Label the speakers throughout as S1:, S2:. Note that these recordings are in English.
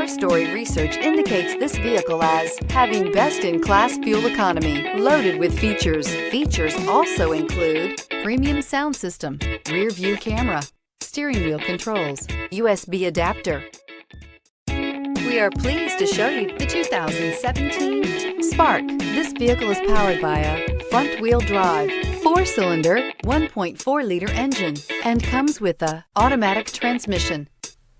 S1: Car Story research indicates this vehicle as having best-in-class fuel economy, loaded with features. Features also include premium sound system, rear view camera, steering wheel controls, USB adapter. We are pleased to show you the 2017 Spark. This vehicle is powered by a front-wheel drive, 4-cylinder, 1.4-liter engine, and comes with a automatic transmission.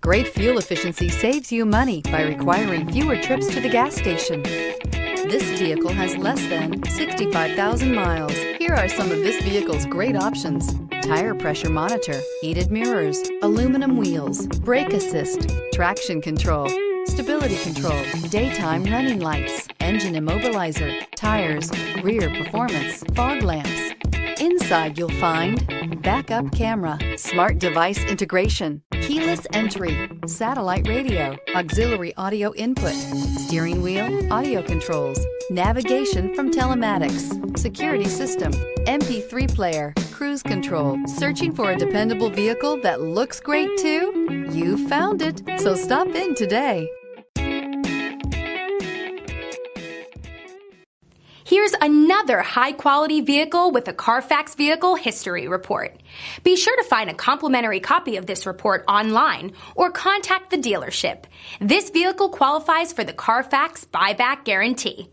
S1: Great fuel efficiency saves you money by requiring fewer trips to the gas station. This vehicle has less than 65,000 miles. Here are some of this vehicle's great options: tire pressure monitor, heated mirrors, aluminum wheels, brake assist, traction control, stability control, daytime running lights, engine immobilizer, tires, rear performance, fog lamps. Inside you'll find backup camera, smart device integration, keyless entry, satellite radio, auxiliary audio input, steering wheel audio controls, navigation from telematics, security system, MP3 player, cruise control. Searching for a dependable vehicle that looks great too? You found it, so stop in today.
S2: Here's another high-quality vehicle with a Carfax Vehicle History Report. Be sure to find a complimentary copy of this report online or contact the dealership. This vehicle qualifies for the Carfax Buyback Guarantee.